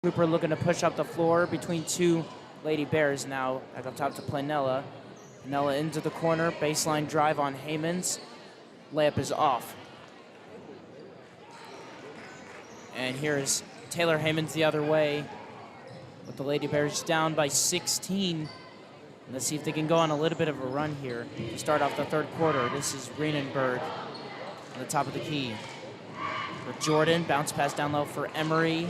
Cooper looking to push up the floor between two Lady Bears now. Back up top to Planella. Planella into the corner. Baseline drive on Haymans. Layup is off. And here's Taylor Haymans the other way with the Lady Bears down by 16. Let's see if they can go on a little bit of a run here to start off the third quarter. This is Reinenberg on the top of the key. For Jordan, bounce pass down low for Emery.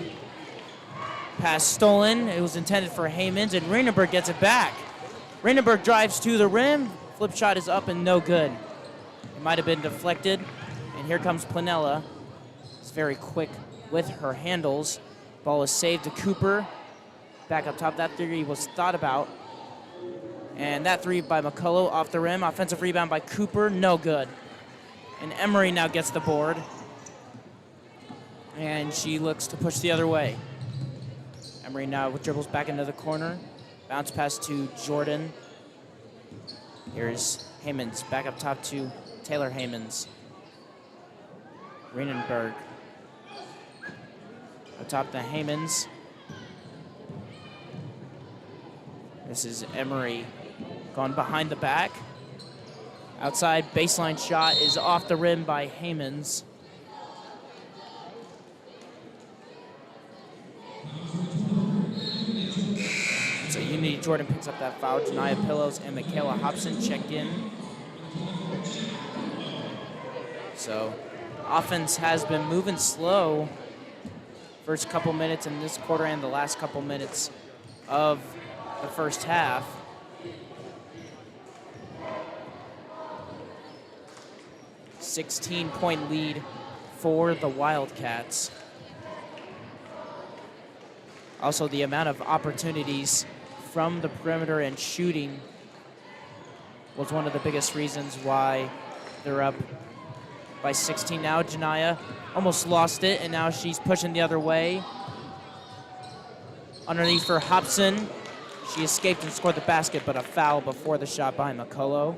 Pass stolen. It was intended for Haymans, and Reinenberg gets it back. Reinenberg drives to the rim. Flip shot is up and no good. It might have been deflected. And here comes Planella. It's very quick with her handles. Ball is saved to Cooper. Back up top. That three was thought about. And that three by McCullough off the rim. Offensive rebound by Cooper. No good. And Emery now gets the board. And she looks to push the other way. Emery now dribbles back into the corner. Bounce pass to Jordan. Here's Haymans back up top to Taylor Haymans. Reinenberg. Up top to Haymans. This is Emery going behind the back. Outside baseline shot is off the rim by Haymans. So Unity Jordan picks up that foul. Janiyah Pillows and Michaela Hobson check in. So offense has been moving slow first couple minutes in this quarter and the last couple minutes of the first half. $16-point lead for the Wildcats. Also, the amount of opportunities from the perimeter and shooting was one of the biggest reasons why they're up by 16 now. Janiyah almost lost it, and now she's pushing the other way. Underneath for Hobson. She escaped and scored the basket, but a foul before the shot by McCullough.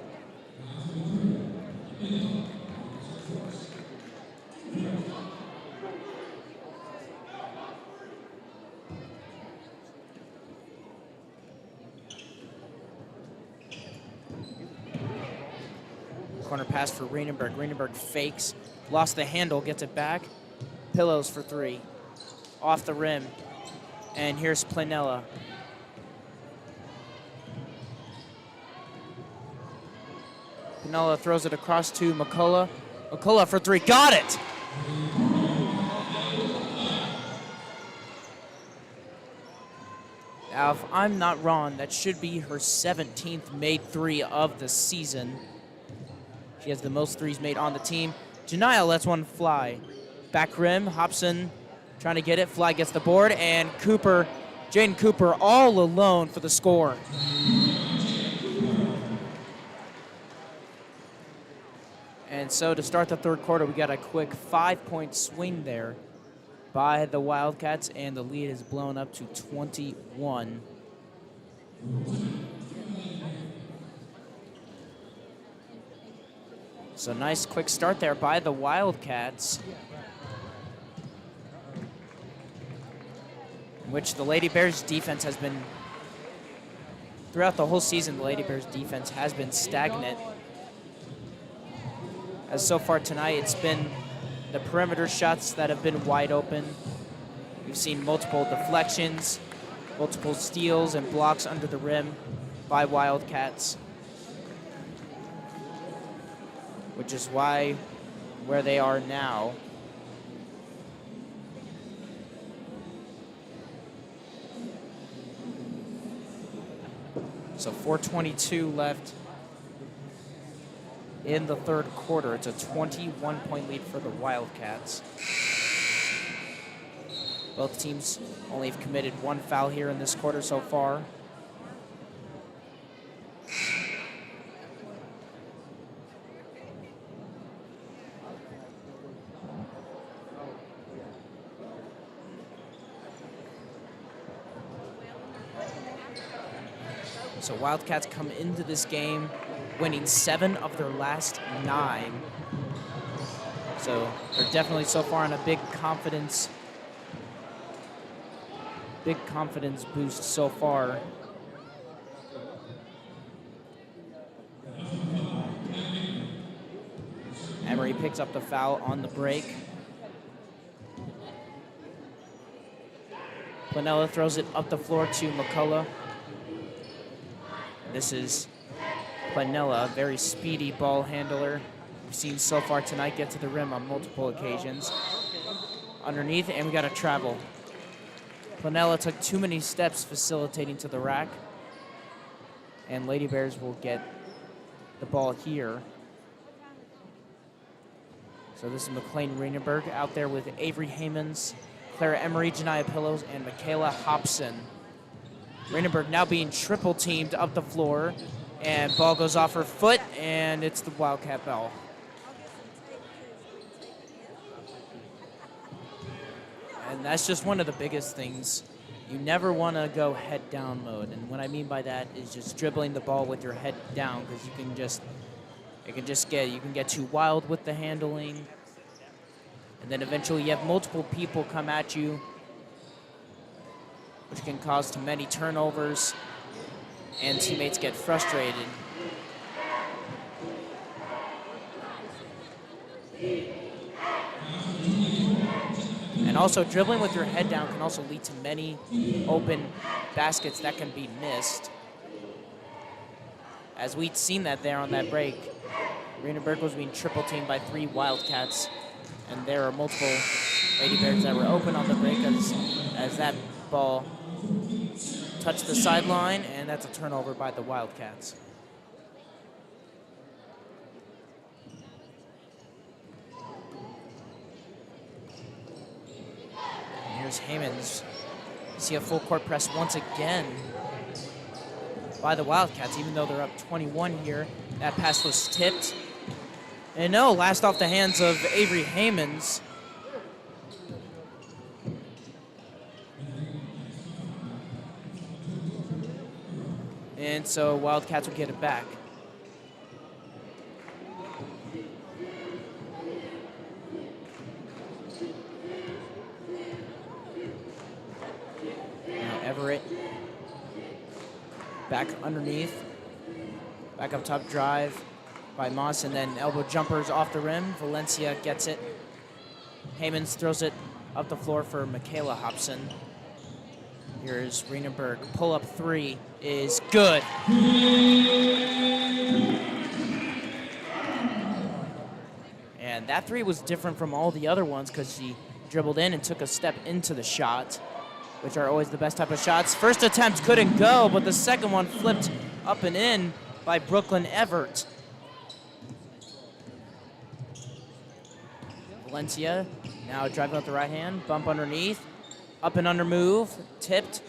Corner pass for Reinenberg. Reinenberg fakes, lost the handle, gets it back. Pillows for three. Off the rim. And here's Planella. Planella throws it across to McCullough. McCullough for three. Got it! Now, if I'm not wrong, that should be her 17th made three of the season. She has the most threes made on the team. Janiyah lets one fly. Back rim, Hobson trying to get it. Fly gets the board, and Cooper, Jaden Cooper, all alone for the score. And so to start the third quarter, we got a quick 5-point swing there by the Wildcats, and the lead is blown up to 21. So nice quick start there by the Wildcats, in which the Lady Bears defense has been, throughout the whole season, the Lady Bears defense has been stagnant. As so far tonight, it's been the perimeter shots that have been wide open. We've seen multiple deflections, multiple steals and blocks under the rim by Wildcats, which is why where they are now. So 4:22 left in the third quarter. It's a 21-point lead for the Wildcats. Both teams only have committed one foul here in this quarter so far. So Wildcats come into this game winning 7 of their last 9. So they're definitely so far on a big confidence big confidence boost so far. Emery picks up the foul on the break. Planella throws it up the floor to McCullough. This is Planella, very speedy ball handler. We've seen so far tonight get to the rim on multiple occasions. Underneath, and we got a travel. Planella took too many steps facilitating to the rack. And Lady Bears will get the ball here. So this is McLean Reinenberg out there with Avery Hamons, Clara Emery, Janiyah Pillows, and Michaela Hobson. Reinenberg now being triple teamed up the floor, and ball goes off her foot, and it's the Wildcat ball. And that's just one of the biggest things. You never want to go head down mode, and what I mean by that is just dribbling the ball with your head down, because you can get too wild with the handling, and then eventually you have multiple people come at you, which can cause too many turnovers, and teammates get frustrated. And also, dribbling with your head down can also lead to many open baskets that can be missed. As we'd seen that there on that break, Reinenberg was being triple teamed by 3 Wildcats, and there are multiple Lady Bears that were open on the break as that ball touched the sideline, and that's a turnover by the Wildcats. And here's Hamons. You see a full court press once again by the Wildcats, even though they're up 21 here. That pass was tipped. And no, last off the hands of Avery Hamons. And so Wildcats will get it back. Now Everett back underneath. Back up top drive by Moss, and then elbow jumpers off the rim. Valencia gets it. Hamons throws it up the floor for Michaela Hobson. Here's Reinenberg. Pull up 3 is good. And that 3 was different from all the other ones because she dribbled in and took a step into the shot, which are always the best type of shots. First attempt couldn't go, but the second one flipped up and in by Brooklyn Everett. Valencia now driving up the right hand, bump underneath, up and under move, tipped,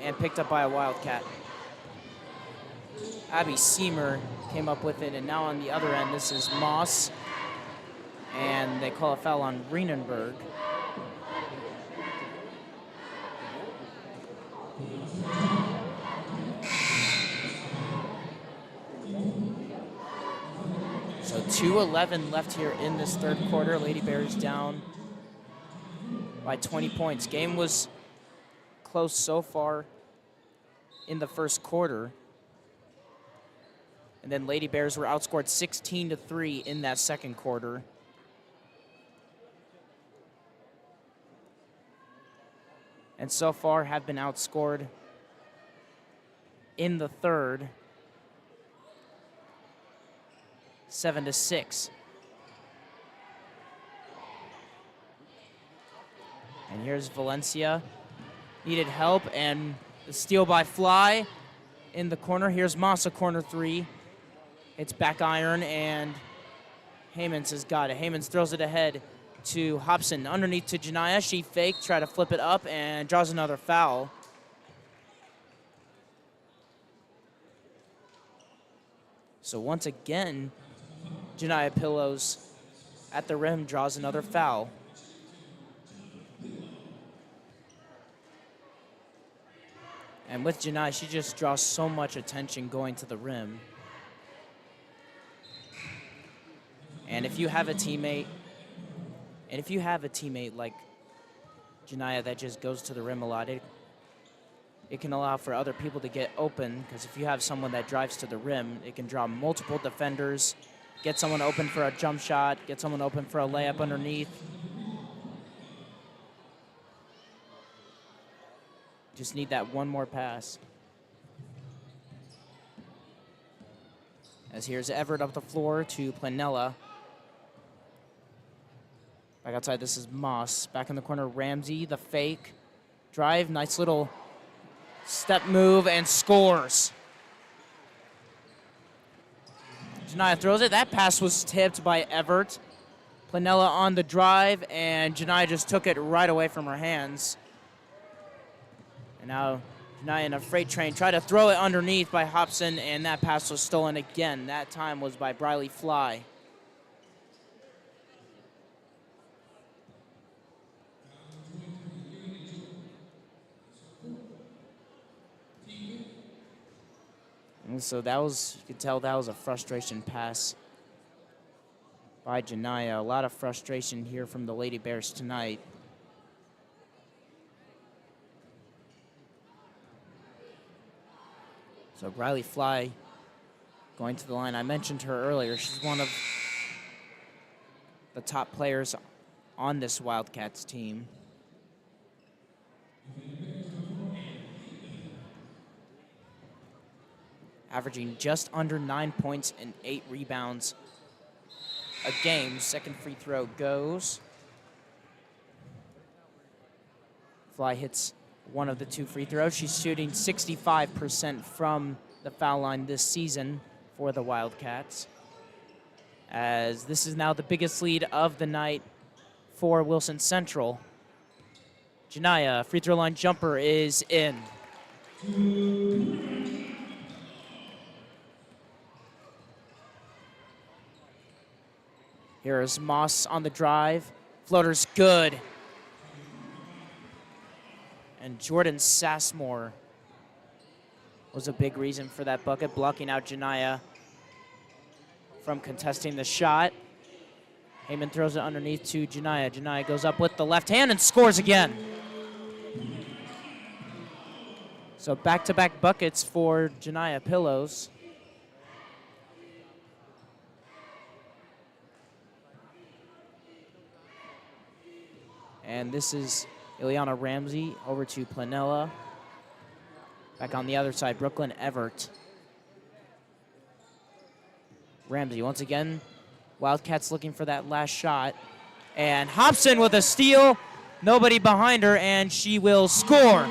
and picked up by a Wildcat. Abby Seamer came up with it, and now on the other end, this is Moss, and they call a foul on Reinenberg. So 2:11 left here in this third quarter. Lady Bears down by 20 points. Game was close so far in the first quarter. And then Lady Bears were outscored 16-3 in that second quarter. And so far have been outscored in the third 7-6. And here's Valencia. Needed help, and the steal by Fly in the corner. Here's Massa, corner 3. It's back iron, and Hamons has got it. Hamons throws it ahead to Hobson. Underneath to Janiyah. She faked, tried to flip it up, and draws another foul. So once again, Janiyah Pillows at the rim draws another foul. And with Janiyah, she just draws so much attention going to the rim. And if you have a teammate, like Janiyah that just goes to the rim a lot, it it can allow for other people to get open, because if you have someone that drives to the rim, it can draw multiple defenders, get someone open for a jump shot, get someone open for a layup underneath. Just need that one more pass. As here's Everett up the floor to Planella. Back outside, this is Moss. Back in the corner, Ramsey, the fake. Drive, nice little step move, and scores. Janiyah throws it. That pass was tipped by Everett. Planella on the drive, and Janiyah just took it right away from her hands. And now Janiyah in a freight train tried to throw it underneath by Hobson, and that pass was stolen again. That time was by Briley Fly. And so that was, you could tell that was a frustration pass by Janiyah. A lot of frustration here from the Lady Bears tonight. So Briley Fly going to the line. I mentioned her earlier. She's one of the top players on this Wildcats team. Averaging just under 9 points and 8 rebounds a game. Second free throw goes. Fly hits one of the 2 free throws. She's shooting 65% from the foul line this season for the Wildcats, as this is now the biggest lead of the night for Wilson Central. Janiyah, free throw line jumper is in. Here is Moss on the drive. Floater's good. And Jordan Sassmore was a big reason for that bucket, blocking out Janiyah from contesting the shot. Heyman throws it underneath to Janiyah. Janiyah goes up with the left hand and scores again. So back-to-back buckets for Janiyah Pillows. And this is Ileana Ramsey over to Planella. Back on the other side, Brooklyn Everett. Ramsey once again. Wildcats looking for that last shot. And Hobson with a steal. Nobody behind her, and she will score.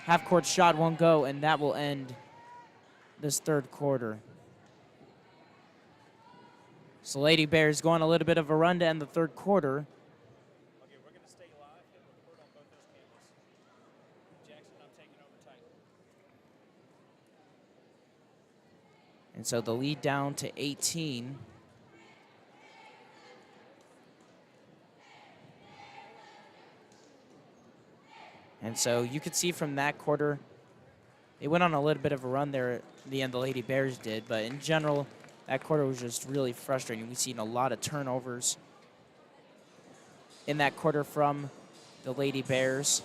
Half-court shot won't go, and that will end this third quarter. So Lady Bears go on a little bit of a run to end the third quarter. Okay, we're going to stay live and record on both those cameras. Jackson, I'm taking over tight. And so the lead down to 18. And so you could see from that quarter, they went on a little bit of a run there at the end, the Lady Bears did, but in general, that quarter was just really frustrating. We've seen a lot of turnovers in that quarter from the Lady Bears.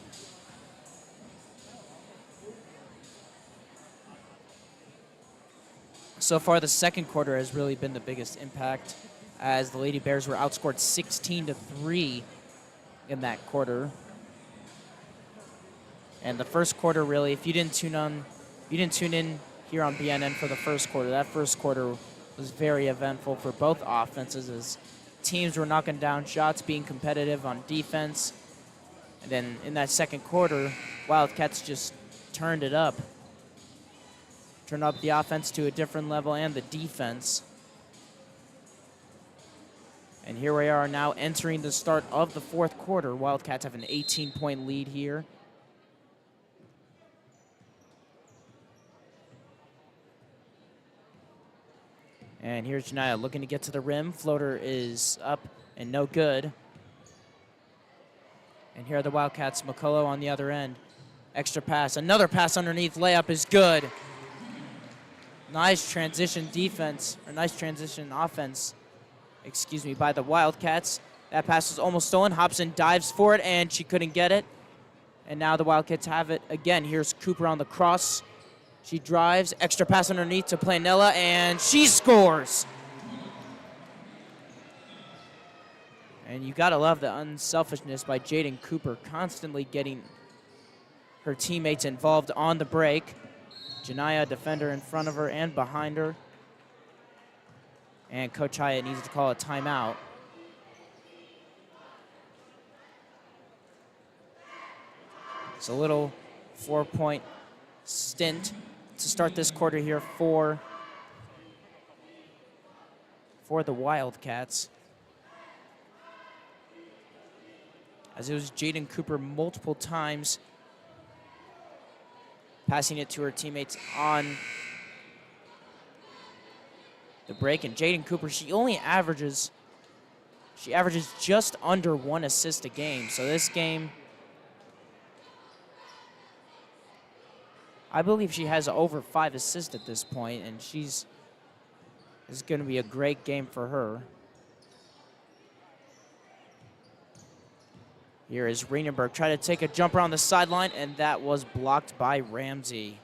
So far, the second quarter has really been the biggest impact, as the Lady Bears were outscored 16-3 in that quarter. And the first quarter, really, if you didn't tune in here on BNN for the first quarter, that first quarter was very eventful for both offenses, as teams were knocking down shots, being competitive on defense. And then in that second quarter, Wildcats just turned it up. Turned up the offense to a different level and the defense. And here we are now entering the start of the fourth quarter. Wildcats have an 18-point lead here. And here's Janiyah looking to get to the rim. Floater is up and no good. And here are the Wildcats. McCullough on the other end. Extra pass. Another pass underneath. Layup is good. Nice transition defense, or nice transition offense, excuse me, by the Wildcats. That pass was almost stolen. Hobson dives for it, and she couldn't get it. And now the Wildcats have it again. Here's Cooper on the cross. She drives, extra pass underneath to Planella, and she scores. And you gotta love the unselfishness by Jaden Cooper, constantly getting her teammates involved on the break. Janiyah, defender in front of her and behind her. And Coach Hyatt needs to call a timeout. It's a little 4-point stint to start this quarter here for the Wildcats. As it was Jaden Cooper multiple times passing it to her teammates on the break. And Jaden Cooper, she averages just under 1 assist a game. So this game, I believe she has over 5 assists at this point, and this is going to be a great game for her. Here is Rieneberg trying to take a jumper on the sideline, and that was blocked by Ramsey.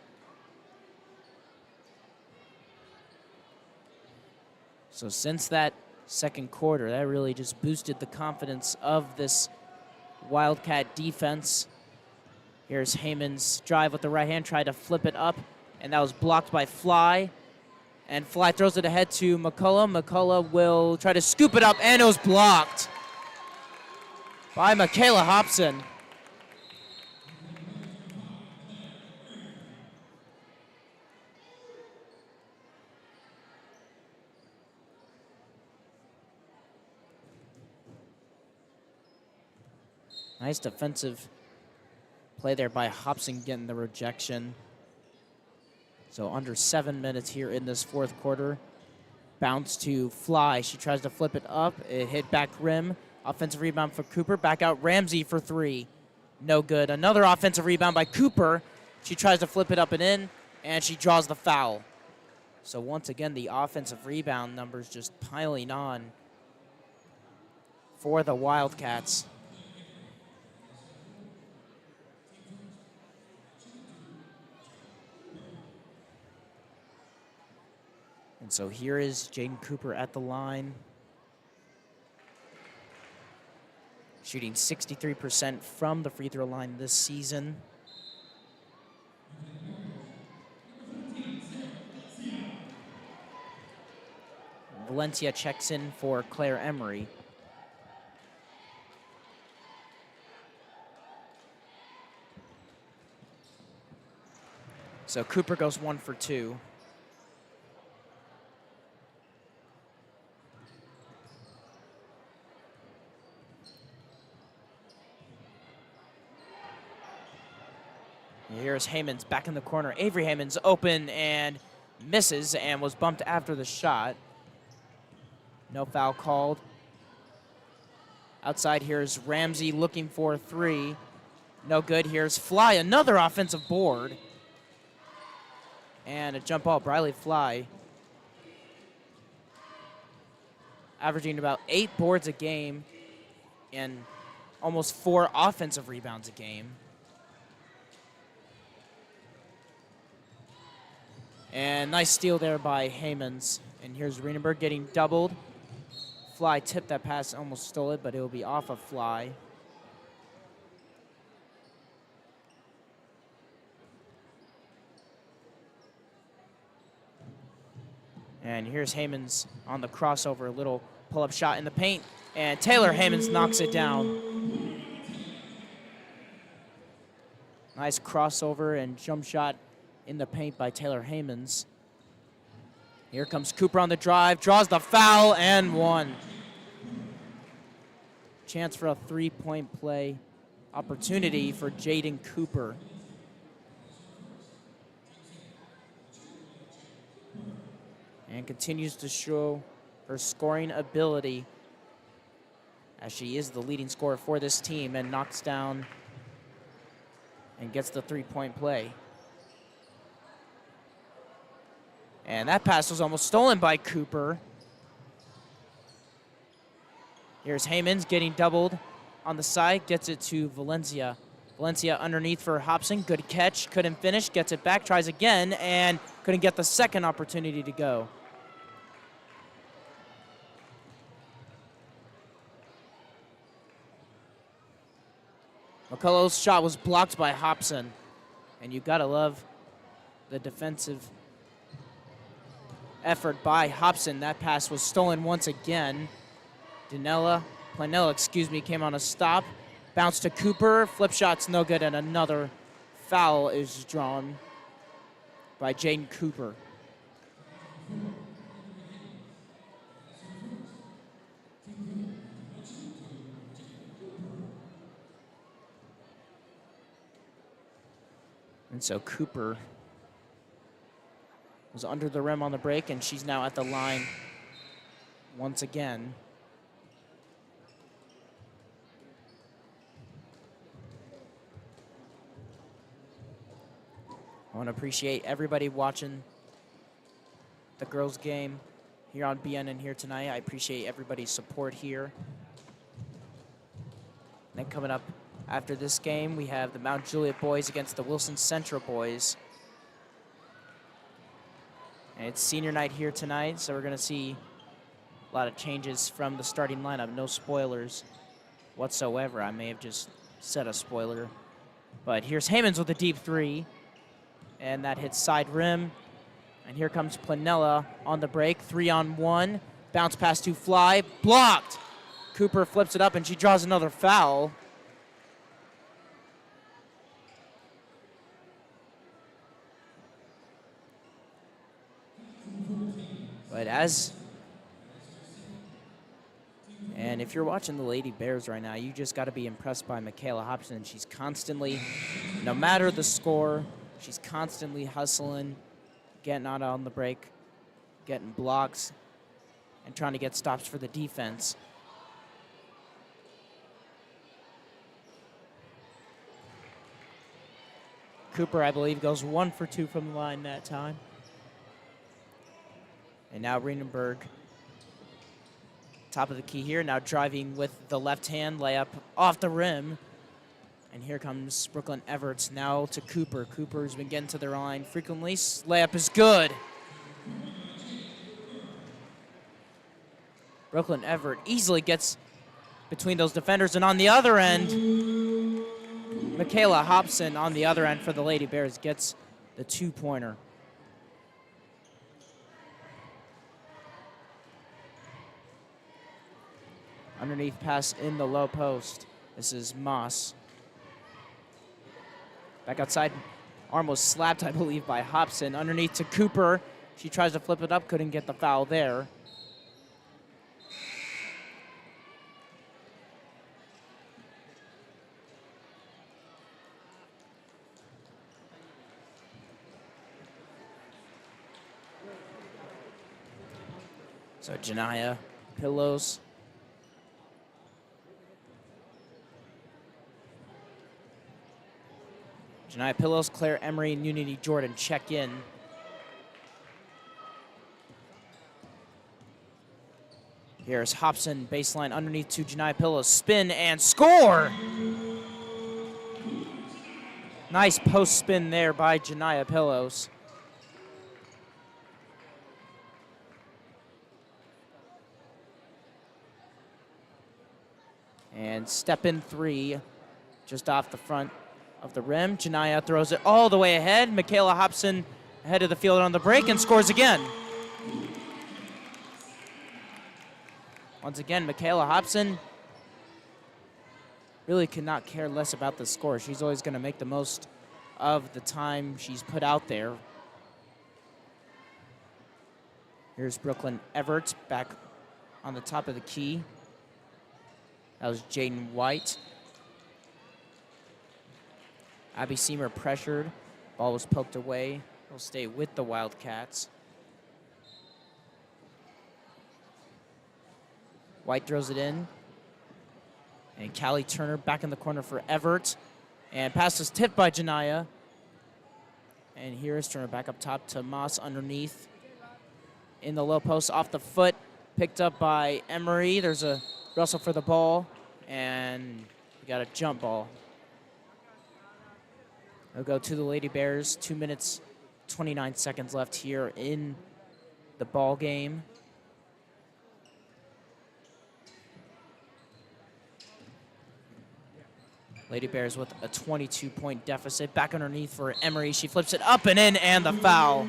So since that second quarter, that really just boosted the confidence of this Wildcat defense. Here's Heyman's drive with the right hand, tried to flip it up, and that was blocked by Fly. And Fly throws it ahead to McCullough. McCullough will try to scoop it up, and it was blocked by Michaela Hobson. Nice defensive play there by Hobson, getting the rejection. So under 7 minutes here in this fourth quarter. Bounce to Fly. She tries to flip it up. It hit back rim. Offensive rebound for Cooper. Back out Ramsey for 3. No good. Another offensive rebound by Cooper. She tries to flip it up and in, and she draws the foul. So once again, the offensive rebound numbers just piling on for the Wildcats. And so here is Jaden Cooper at the line, shooting 63% from the free throw line this season. Valencia checks in for Claire Emery. So Cooper goes 1 for 2. Here's Haymans back in the corner. Avery Haymans open and misses and was bumped after the shot. No foul called. Outside, here's Ramsey looking for 3. No good. Here's Fly, another offensive board. And a jump ball, Briley Fly. Averaging about 8 boards a game and almost 4 offensive rebounds a game. And nice steal there by Haymans. And here's Rieneberg getting doubled. Fly tipped that pass, almost stole it, but it will be off of Fly. And here's Haymans on the crossover, a little pull-up shot in the paint. And Taylor Haymans knocks it down. Nice crossover and jump shot in the paint by Taylor Haymans. Here comes Cooper on the drive, draws the foul, and 1. Chance for a 3-point play opportunity for Jaden Cooper. And continues to show her scoring ability as she is the leading scorer for this team and knocks down and gets the 3-point play. And that pass was almost stolen by Cooper. Here's Haymans getting doubled on the side, gets it to Valencia. Valencia underneath for Hobson, good catch, couldn't finish, gets it back, tries again, and couldn't get the second opportunity to go. McCullough's shot was blocked by Hobson, and you gotta love the defensive effort by Hobson. That pass was stolen once again. Planella, came on a stop. Bounce to Cooper. Flip shot's no good, and another foul is drawn by Jaden Cooper. And so Cooper was under the rim on the break, and she's now at the line once again. I want to appreciate everybody watching the girls' game here on BNN here tonight. I appreciate everybody's support here. Then coming up after this game, we have the Mount Juliet boys against the Wilson Central boys. And it's senior night here tonight, so we're going to see a lot of changes from the starting lineup. No spoilers whatsoever. I may have just said a spoiler. But here's Haymans with a deep three. And that hits side rim. And here comes Planella on the break. 3-on-1. Bounce pass to Fly. Blocked. Cooper flips it up, and she draws another foul. But and if you're watching the Lady Bears right now, you just got to be impressed by Michaela Hobson. She's constantly, no matter the score, she's constantly hustling, getting out on the break, getting blocks, and trying to get stops for the defense. Cooper, I believe, goes 1 for 2 from the line that time. And now Riedenberg, top of the key here, now driving with the left hand, layup off the rim. And here comes Brooklyn Everts now to Cooper. Cooper's been getting to their line frequently. Layup is good. Brooklyn Everett easily gets between those defenders. And on the other end, Michaela Hobson on the other end for the Lady Bears gets the 2-pointer. Underneath pass in the low post. This is Moss. Back outside. Arm was slapped, I believe, by Hobson. Underneath to Cooper. She tries to flip it up, couldn't get the foul there. So Janiyah Pillows. Janiyah Pillows, Claire Emery, and Unity Jordan check in. Here's Hobson, baseline underneath to Janiyah Pillows. Spin and score! Nice post spin there by Janiyah Pillows. And step in 3, just off the front of the rim. Janiyah throws it all the way ahead. Michaela Hobson ahead of the field on the break and scores again. Once again, Michaela Hobson really could not care less about the score. She's always going to make the most of the time she's put out there. Here's Brooklyn Everett back on the top of the key. That was Jaden White. Abby Seamer pressured. Ball was poked away. He'll stay with the Wildcats. White throws it in. And Callie Turner back in the corner for Everett. And pass is tipped by Janiyah. And here's Turner back up top to Moss underneath. In the low post, off the foot. Picked up by Emery. There's a wrestle for the ball, and we got a jump ball. It'll go to the Lady Bears. 2 minutes, 29 seconds left here in the ball game. Lady Bears with a 22-point deficit. Back underneath for Emery. She flips it up and in, and the foul.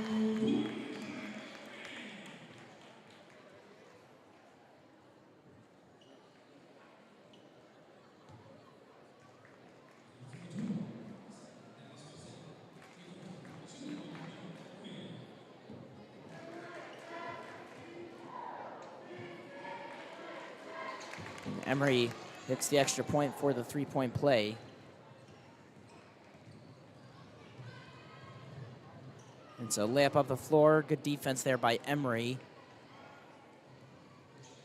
Emery hits the extra point for the 3-point play. And so layup up the floor. Good defense there by Emery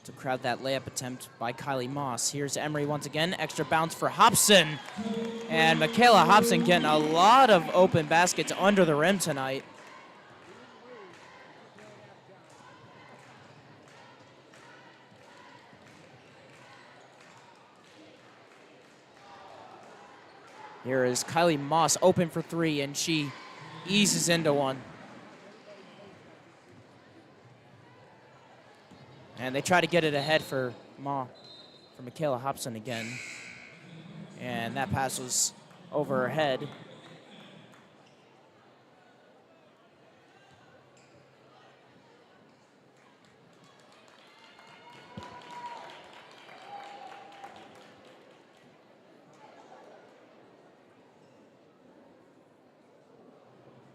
to crowd that layup attempt by Kylie Moss. Here's Emery once again. Extra bounce for Hobson. And Michaela Hobson getting a lot of open baskets under the rim tonight. Here is Kylie Moss open for three, and she eases into one. And they try to get it ahead for Michaela Hobson again. And that pass was over her head.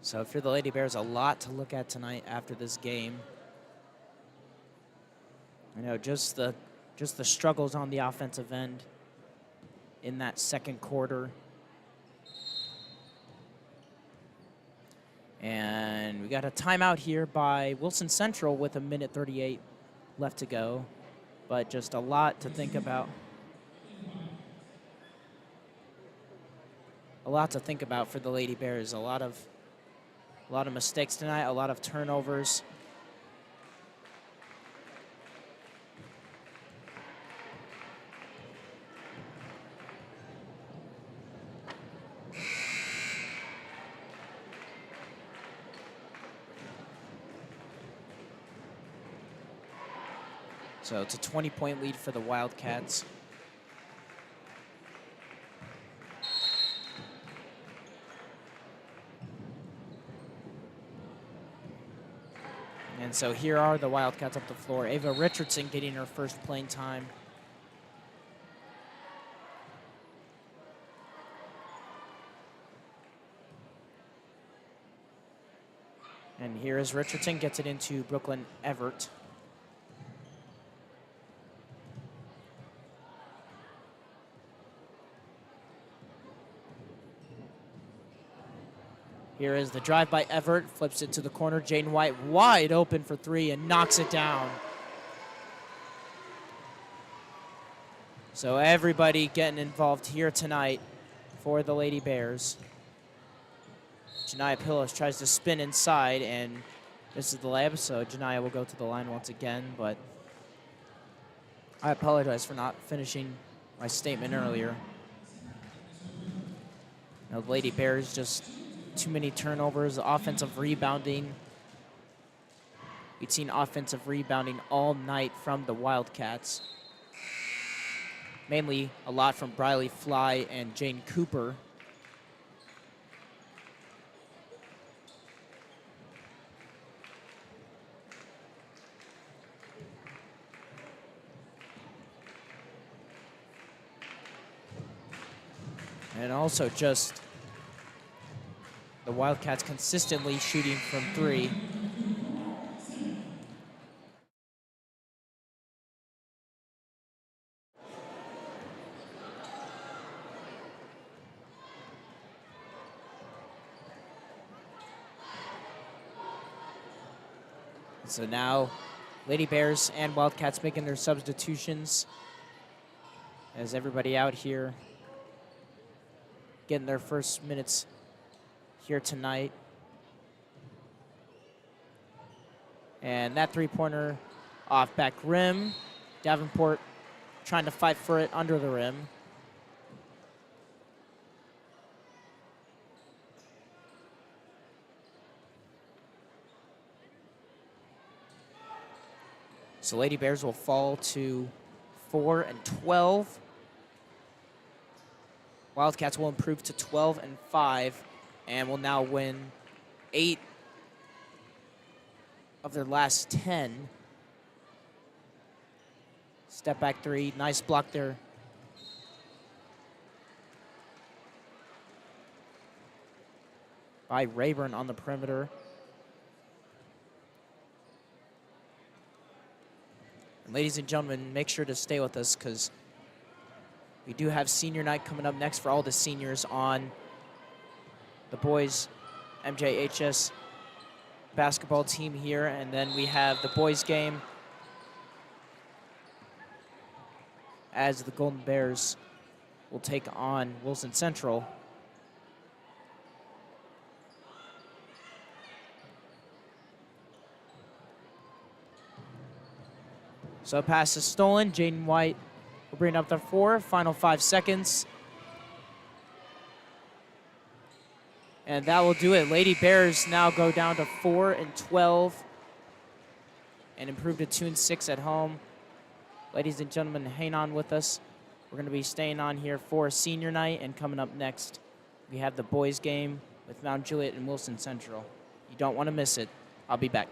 So if you're the Lady Bears, a lot to look at tonight after this game. You know, just the struggles on the offensive end in that second quarter. And we got a timeout here by Wilson Central with 1:38 left to go. But just a lot to think about. A lot to think about for the Lady Bears. A lot of mistakes tonight, a lot of turnovers. So it's a 20-point lead for the Wildcats. And so here are the Wildcats up the floor. Ava Richardson getting her first playing time. And here is Richardson, gets it into Brooklyn Everett. Here is the drive by Everett, flips it to the corner. Jane White wide open for three and knocks it down. So everybody getting involved here tonight for the Lady Bears. Janiyah Pillows tries to spin inside, and this is the layup, so Janiyah will go to the line once again, but I apologize for not finishing my statement earlier. Now, the Lady Bears just too many turnovers, offensive rebounding. We'd seen offensive rebounding all night from the Wildcats. Mainly a lot from Briley Fly and Jane Cooper. And also just the Wildcats consistently shooting from three. So now Lady Bears and Wildcats making their substitutions as everybody out here getting their first minutes here tonight. And that three-pointer off back rim. Davenport trying to fight for it under the rim. So Lady Bears will fall to 4 and 12. Wildcats will improve to 12 and 5 and will now win 8 of their last 10. Step back three, nice block there. By Rayburn on the perimeter. And ladies and gentlemen, make sure to stay with us because we do have senior night coming up next for all the seniors on the boys MJHS basketball team here. And then we have the boys game as the Golden Bears will take on Wilson Central. So pass is stolen. Jaden White will bring up the 4. Final 5 seconds. And that will do it. Lady Bears now go down to 4 and 12 and improve to 2 and 6 at home. Ladies and gentlemen, hang on with us. We're going to be staying on here for senior night, and coming up next, we have the boys game with Mount Juliet and Wilson Central. You don't want to miss it. I'll be back.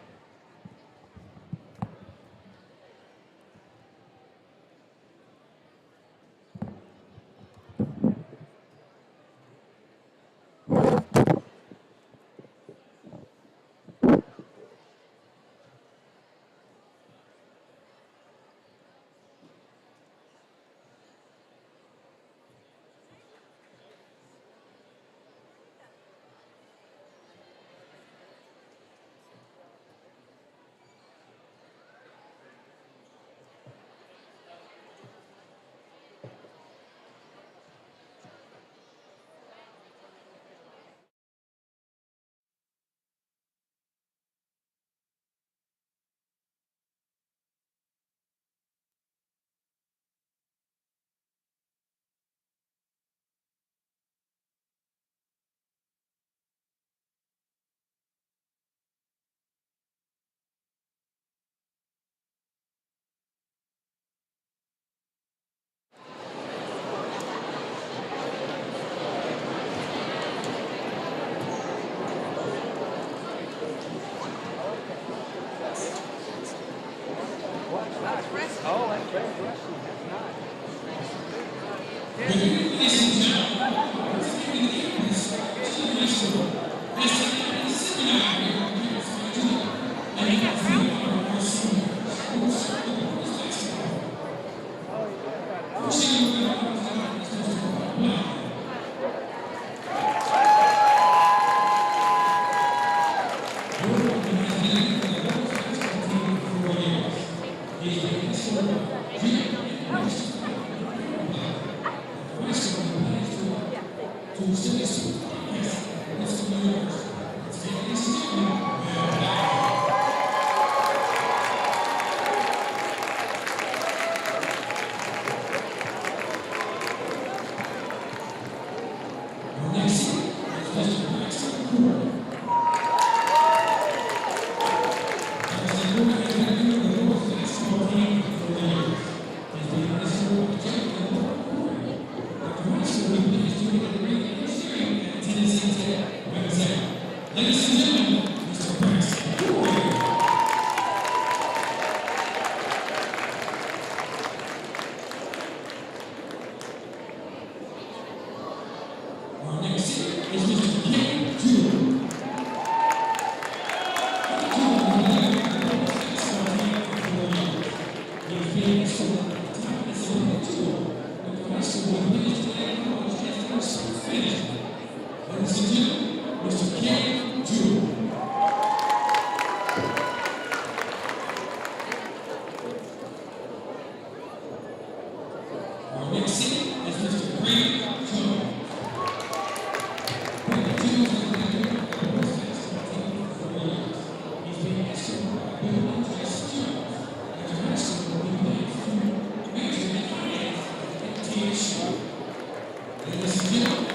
Ladies and gentlemen,